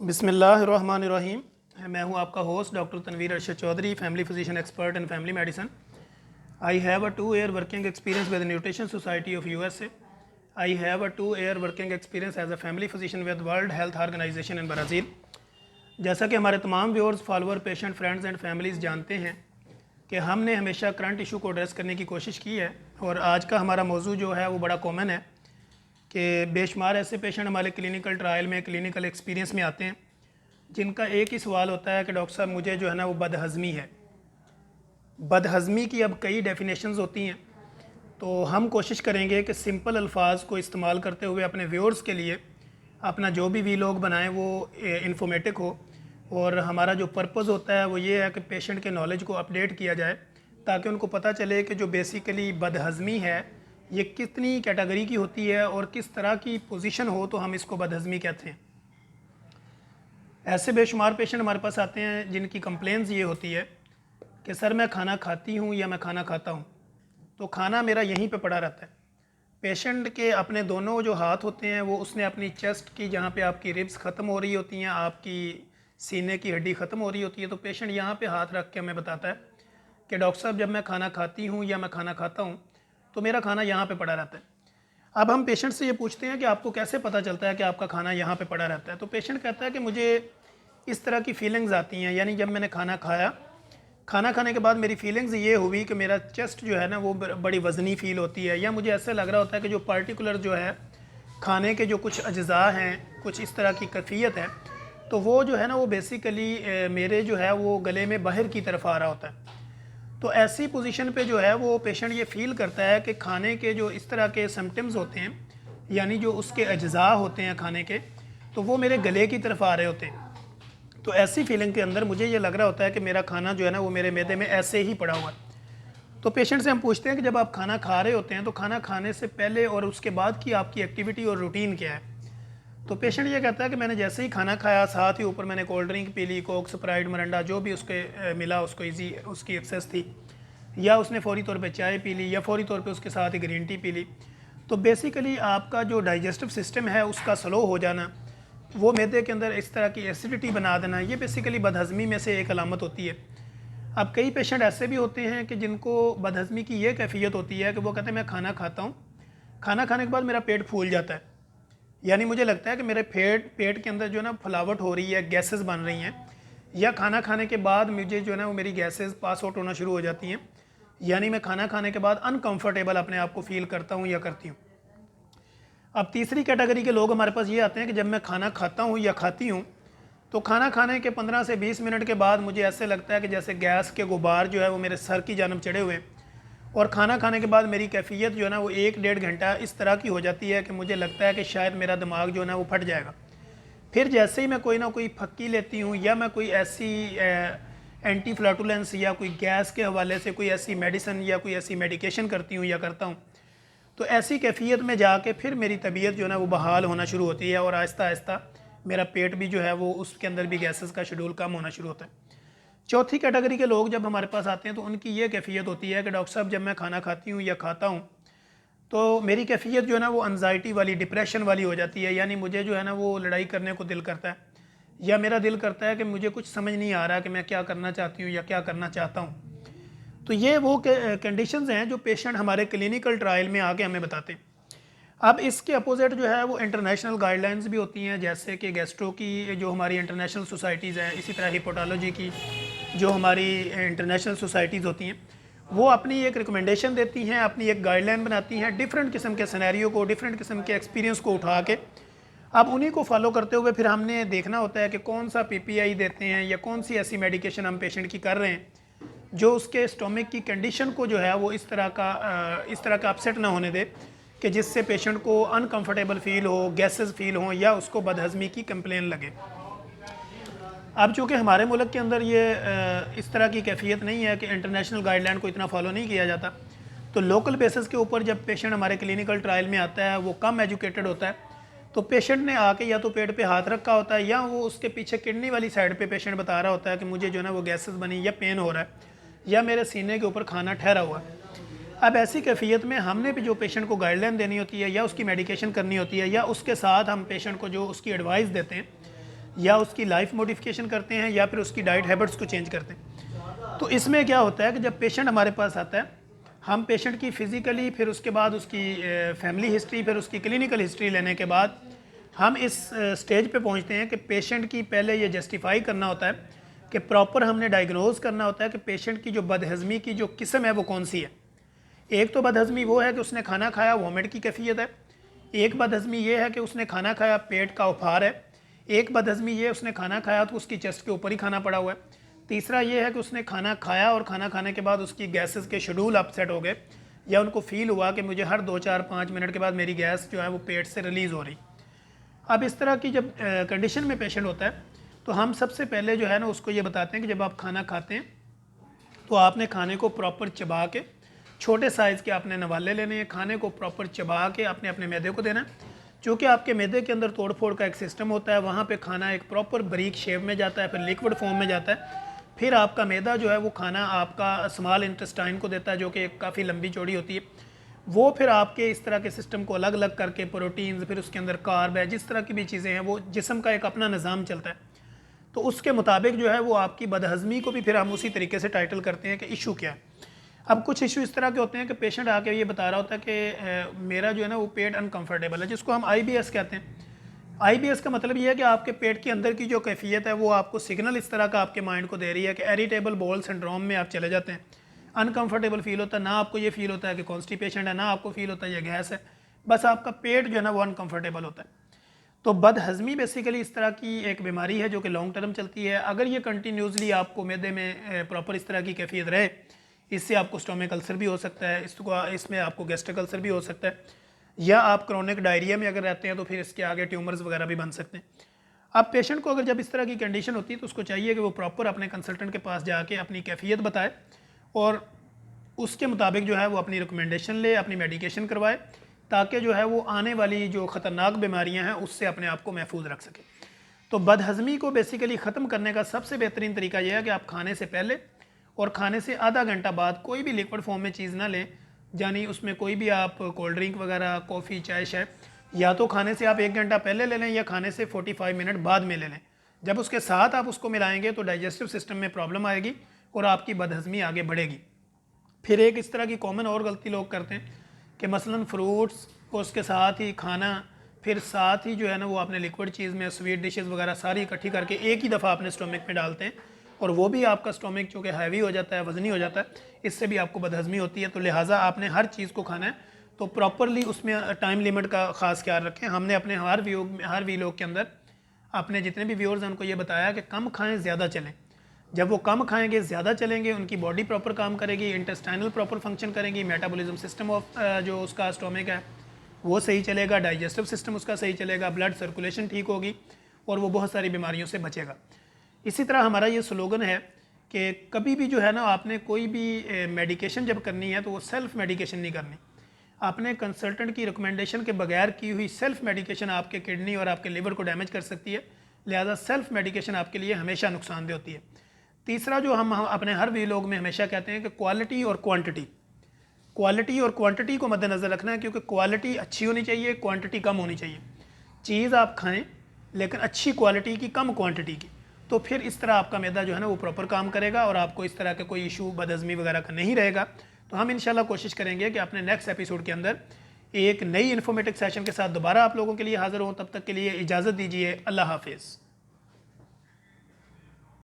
बिस्मिल्लाहिर्रहमानिर्रहीम। मैं हूं आपका host doctor Tanveer Arshad Chaudhary, family physician expert in family medicine. I have a 2 year working experience with nutrition society of USA. I have a 2 year working experience as a family physician with World Health Organization in Brazil. जैसा कि हमारे तमाम viewers, follower, patient, friends and families जानते हैं कि हमने हमेशा current issue को एड्रेस करने की कोशिश की है, और आज का हमारा मौजू जो है वो बड़ा कॉमन है कि बेशुमार ऐसे पेशेंट हमारे क्लिनिकल ट्रायल में, क्लिनिकल एक्सपीरियंस में आते हैं जिनका एक ही सवाल होता है कि डॉक्टर साहब मुझे जो है ना वो बदहज़मी है। बदहज़मी की अब कई डेफिनेशंस होती हैं, तो हम कोशिश करेंगे कि सिंपल अल्फाज को इस्तेमाल करते हुए अपने व्यूअर्स के लिए अपना जो भी वीलॉग बनाएं वो इंफॉर्मेटिव हो। और हमारा जो पर्पज़ होता है वो ये है कि पेशेंट के नॉलेज को अपडेट किया जाए, ताकि उनको पता चले कि जो बेसिकली बदहज़मी है ये कितनी कैटेगरी की होती है और किस तरह की पोजीशन हो तो हम इसको बदहज़मी कहते हैं। ऐसे बेशुमार पेशेंट हमारे पास आते हैं जिनकी कंप्लेंट्स ये होती है कि सर मैं खाना खाती हूँ या मैं खाना खाता हूँ तो खाना मेरा यहीं पे पड़ा रहता है। पेशेंट के अपने दोनों जो हाथ होते हैं वो उसने अपनी चेस्ट की, जहाँ पे आपकी रिब्स ख़त्म हो रही होती हैं, आपकी सीने की हड्डी ख़त्म हो रही होती है, तो पेशेंट यहाँ पे हाथ रख के हमें बताता है कि डॉक्टर साहब जब मैं खाना खाती हूँ या मैं खाना खाता हूँ तो मेरा खाना यहाँ पे पड़ा रहता है। अब हम पेशेंट से ये पूछते हैं कि आपको कैसे पता चलता है कि आपका खाना यहाँ पे पड़ा रहता है, तो पेशेंट कहता है कि मुझे इस तरह की फीलिंग्स आती हैं, यानी जब मैंने खाना खाया, खाना खाने के बाद मेरी फीलिंग्स ये हुई कि मेरा चेस्ट जो है ना वो बड़ी वज़नी फ़ील होती है, या मुझे ऐसा लग रहा होता है कि जो पार्टिकुलर जो है खाने के जो कुछ अज्ज़ा हैं, कुछ इस तरह की कैफियत है, तो वो जो है ना वो बेसिकली मेरे जो है वो गले में बाहर की तरफ आ रहा होता है। तो ऐसी पोजीशन पे जो है वो पेशेंट ये फ़ील करता है कि खाने के जो इस तरह के सिम्टम्स होते हैं, यानी जो उसके अज्ज़ा होते हैं खाने के, तो वो मेरे गले की तरफ आ रहे होते हैं। तो ऐसी फीलिंग के अंदर मुझे ये लग रहा होता है कि मेरा खाना जो है ना वो मेरे मैदे में ऐसे ही पड़ा हुआ है। तो पेशेंट से हम पूछते हैं कि जब आप खाना खा रहे होते हैं तो खाना खाने से पहले और उसके बाद की आपकी एक्टिविटी और रूटीन क्या है। तो पेशेंट ये कहता है कि मैंने जैसे ही खाना खाया, साथ ही ऊपर मैंने कोल्ड ड्रिंक पी ली, कोक, स्प्राइट, मिरिंडा, जो भी उसके मिला उसको ईजी उसकी एक्सेस थी, या उसने फौरी तौर पे चाय पी ली, या फौरी तौर पे उसके साथ ही ग्रीन टी पी ली। तो बेसिकली आपका जो डाइजेस्टिव सिस्टम है उसका स्लो हो जाना, वो मैदे के अंदर इस तरह की एसिडिटी बना देना, ये बेसिकली बदहज़मी में से एक अलामत होती है। अब कई पेशेंट ऐसे भी होते हैं कि जिनको बदहज़मी की ये कैफियत होती है कि वो कहते हैं मैं खाना खाता हूँ, खाना खाने के बाद मेरा पेट फूल जाता है, यानी मुझे लगता है कि मेरे पेट के अंदर जो है ना फुलावट हो रही है, गैसेस बन रही हैं, या खाना खाने के बाद मुझे जो है ना वो मेरी गैसेस पास आउट होना शुरू हो जाती हैं, यानी मैं खाना खाने के बाद अनकंफर्टेबल अपने आप को फील करता हूँ या करती हूँ। अब तीसरी कैटेगरी के लोग हमारे पास ये आते हैं कि जब मैं खाना खाता हूँ या खाती हूँ तो खाना खाने के 15 से 20 मिनट के बाद मुझे ऐसे लगता है कि जैसे गैस के गुबार जो है वो मेरे सर की जानब चढ़े हुए हैं, और खाना खाने के बाद मेरी कैफियत जो है ना वो 1-1.5 घंटा इस तरह की हो जाती है कि मुझे लगता है कि शायद मेरा दिमाग जो है ना वो फट जाएगा। फिर जैसे ही मैं कोई ना कोई फक्की लेती हूँ या मैं कोई ऐसी एंटी फ्लैटुलेंस या कोई गैस के हवाले से कोई ऐसी मेडिसिन या कोई ऐसी मेडिकेशन करती हूँ या करता हूँ, तो ऐसी कैफियत में जाके फिर मेरी तबीयत जो है ना वो बहाल होना शुरू होती है, और आहिस्ता आहिस्ता मेरा पेट भी जो है वो उसके अंदर भी गैसेस का शेड्यूल कम होना शुरू होता है। चौथी कैटेगरी के लोग जब हमारे पास आते हैं तो उनकी ये कैफियत होती है कि डॉक्टर साहब जब मैं खाना खाती हूँ या खाता हूँ तो मेरी कैफियत जो है ना वो एनजाइटी वाली, डिप्रेशन वाली हो जाती है, यानी मुझे जो है ना वो लड़ाई करने को दिल करता है, या मेरा दिल करता है कि मुझे कुछ समझ नहीं आ रहा कि मैं क्या करना चाहती हूँ या क्या करना चाहता हूँ। तो ये वो कंडीशंस हैं जो पेशेंट हमारे क्लिनिकल ट्रायल में आके हमें बताते हैं। अब इसके अपोजिट जो है वो इंटरनेशनल गाइडलाइंस भी होती हैं, जैसे कि गैस्ट्रो की जो हमारी इंटरनेशनल सोसाइटीज़ हैं, इसी तरह हिपोटोलॉजी की जो हमारी इंटरनेशनल सोसाइटीज़ होती हैं, वो अपनी एक रिकमेंडेशन देती हैं, अपनी एक गाइडलाइन बनाती हैं डिफरेंट किस्म के सिनेरियो को, डिफरेंट किस्म के एक्सपीरियंस को उठा के। अब उन्हीं को फॉलो करते हुए फिर हमने देखना होता है कि कौन सा पीपीआई देते हैं या कौन सी ऐसी मेडिकेशन हम पेशेंट की कर रहे हैं जो उसके स्टोमिक की कंडीशन को जो है वो इस तरह का अपसेट ना होने दे कि जिससे पेशेंट को अनकंफर्टेबल फील हो, गैसेस फील हो, या उसको बदहज़मी की कंप्लेन लगे। अब चूँकि हमारे मुल्क के अंदर ये इस तरह की कैफियत नहीं है कि इंटरनेशनल गाइडलाइन को इतना फॉलो नहीं किया जाता, तो लोकल बेसिस के ऊपर जब पेशेंट हमारे क्लिनिकल ट्रायल में आता है, वो कम एजुकेटेड होता है, तो पेशेंट ने आके या तो पेट पे हाथ रखा होता है, या वो उसके पीछे किडनी वाली साइड पे पेशेंट बता रहा होता है कि मुझे जो है ना वो गैसेस बनी या पेन हो रहा है, या मेरे सीने के ऊपर खाना ठहरा हुआ है। अब ऐसी कैफियत में हमने भी जो पेशेंट को गाइडलाइन देनी होती है या उसकी मेडिकेशन करनी होती है, या उसके साथ हम पेशेंट को जो उसकी एडवाइस देते हैं या उसकी लाइफ मॉडिफिकेशन करते हैं या फिर उसकी डाइट हैबिट्स को चेंज करते हैं। तो इसमें क्या होता है कि जब पेशेंट हमारे पास आता है, हम पेशेंट की फ़िज़िकली, फिर उसके बाद उसकी फैमिली हिस्ट्री, फिर उसकी क्लिनिकल हिस्ट्री लेने के बाद हम इस स्टेज पे पहुंचते हैं कि पेशेंट की पहले ये जस्टिफाई करना होता है कि प्रॉपर हमने डायग्नोज करना होता है कि पेशेंट की जो बदहज़मी की जो किस्म है वो कौन सी है। एक तो बदहज़मी वो है कि उसने खाना खाया वॉमिट की कैफियत है, एक बदहज़मी ये है कि उसने खाना खाया पेट का उफार है, एक बदहज़मी ये उसने खाना खाया तो उसकी चेस्ट के ऊपर ही खाना पड़ा हुआ है, तीसरा ये है कि उसने खाना खाया और खाना खाने के बाद उसकी गैसेस के शेड्यूल अपसेट हो गए या उनको फील हुआ कि मुझे हर 2-4-5 मिनट के बाद मेरी गैस जो है वो पेट से रिलीज़ हो रही। अब इस तरह की जब कंडीशन में पेशेंट होता है तो हम सबसे पहले जो है ना उसको ये बताते हैं कि जब आप खाना खाते हैं तो आपने खाने को प्रॉपर चबा के, छोटे साइज़ के आपने नवाले लेने हैं, खाने को प्रॉपर चबा के आपने अपने मैदे को देना है। चूँकि आपके मैदे के अंदर तोड़ फोड़ का एक सिस्टम होता है, वहाँ पे खाना एक प्रॉपर बारीक शेप में जाता है, फिर लिक्विड फॉर्म में जाता है, फिर आपका मैदा जो है वो खाना आपका स्मॉल इंटेस्टाइन को देता है जो कि काफ़ी लंबी चौड़ी होती है। वो फिर आपके इस तरह के सिस्टम को अलग अलग करके प्रोटीन्स, फिर उसके अंदर कार्ब है, जिस तरह की भी चीज़ें हैं, वो जिस्म का एक अपना निज़ाम चलता है। तो उसके मुताबिक जो है वो आपकी बदहज़मी को भी फिर हम उसी तरीके से टाइटल करते हैं कि इशू क्या है। अब कुछ इशू इस तरह के होते हैं कि पेशेंट आके ये बता रहा होता है कि मेरा जो है ना वो पेट अनकंफर्टेबल है, जिसको हम IBS कहते हैं। IBS का मतलब ये है कि आपके पेट के अंदर की जो कैफियत है वो आपको सिग्नल इस तरह का आपके माइंड को दे रही है कि इरिटेबल बाउल सिंड्रोम में आप चले जाते हैं। अनकंफर्टेबल फील होता है, ना आपको ये फील होता है कि कॉन्स्टिपेशन है, ना आपको फील होता है ये गैस है, बस आपका पेट जो है ना वो अनकंफर्टेबल होता है। तो बदहज़मी बेसिकली इस तरह की एक बीमारी है जो कि लॉन्ग टर्म चलती है। अगर ये कंटिन्यूसली आपको मैदे में प्रॉपर इस तरह की कैफियत रहे, इससे आपको स्टोमिक अल्सर भी हो सकता है, इसमें आपको गैस्ट्रिक अल्सर भी हो सकता है, या आप क्रोनिक डायरिया में अगर रहते हैं तो फिर इसके आगे ट्यूमर्स वगैरह भी बन सकते हैं। अब पेशेंट को अगर जब इस तरह की कंडीशन होती है तो उसको चाहिए कि वो प्रॉपर अपने कंसल्टेंट के पास जाके अपनी कैफियत बताए और उसके मुताबिक जो है वो अपनी रिकमेंडेशन ले, अपनी मेडिकेशन करवाए, ताकि जो है वो आने वाली जो ख़तरनाक बीमारियां हैं उससे अपने आप को महफूज रख सके। तो बदहज़मी को बेसिकली ख़त्म करने का सबसे बेहतरीन तरीका यह है कि आप खाने से पहले और खाने से आधा घंटा बाद कोई भी लिक्विड फॉर्म में चीज़ ना लें, यानी उसमें कोई भी आप कोल्ड ड्रिंक वगैरह, कॉफ़ी, चाय शाय, या तो खाने से आप 1 घंटा पहले ले लें या खाने से 45 मिनट बाद में ले लें। जब उसके साथ आप उसको मिलाएंगे तो डाइजेस्टिव सिस्टम में प्रॉब्लम आएगी और आपकी बदहज़मी आगे बढ़ेगी। फिर एक इस तरह की कॉमन और गलती लोग करते हैं कि मसलन फ्रूट्स को उसके साथ ही खाना, फिर साथ ही जो है ना वो आपने लिक्विड चीज़ में स्वीट डिशेस वगैरह सारी इकट्ठी करके एक ही दफ़ा अपने स्टोमिक में डालते हैं और वो भी आपका स्टोमिक चूँकि हैवी हो जाता है, वज़नी हो जाता है, इससे भी आपको बदहज़मी होती है। तो लिहाजा आपने हर चीज़ को खाना है तो प्रॉपरली उसमें टाइम लिमिट का ख़ास ख्याल रखें। हमने अपने हर वीलॉग के अंदर अपने जितने भी व्यूअर्स हैं उनको ये बताया कि कम खाएँ, ज़्यादा चलें। जब वो कम खाएंगे, ज़्यादा चलेंगे, उनकी बॉडी प्रॉपर काम करेगी, इंटेस्टाइनल प्रॉपर फंक्शन करेंगी, मेटाबॉलिज्म सिस्टम ऑफ जो उसका स्टोमिक है वो सही चलेगा, डाइजेस्टिव सिस्टम उसका सही चलेगा, ब्लड सर्कुलेशन ठीक होगी और वो बहुत सारी बीमारियों से बचेगा। इसी तरह हमारा ये स्लोगन है कि कभी भी जो है ना आपने कोई भी मेडिकेशन जब करनी है तो वो सेल्फ मेडिकेशन नहीं करनी। आपने कंसल्टेंट की रिकमेंडेशन के बगैर की हुई सेल्फ मेडिकेशन आपके किडनी और आपके लिवर को डैमेज कर सकती है, लिहाजा सेल्फ मेडिकेशन आपके लिए हमेशा नुकसानदेह होती है। तीसरा जो हम अपने हर वीलॉग में हमेशा कहते हैं कि क्वालिटी और क्वांटिटी को मद्देनज़र रखना है, क्योंकि क्वालिटी अच्छी होनी चाहिए, क्वांटिटी कम होनी चाहिए। चीज़ आप खाएं लेकिन अच्छी क्वालिटी की, कम क्वांटिटी की, तो फिर इस तरह आपका मैदा जो है ना वो प्रॉपर काम करेगा और आपको इस तरह का कोई इशू बदहज़मी वगैरह का नहीं रहेगा। तो हम इंशाल्लाह कोशिश करेंगे कि अपने नेक्स्ट एपिसोड के अंदर एक नई इन्फॉर्मेटिव सेशन के साथ दोबारा आप लोगों के लिए हाज़िर हों। तब तक के लिए इजाज़त दीजिए। अल्लाह हाफिज़।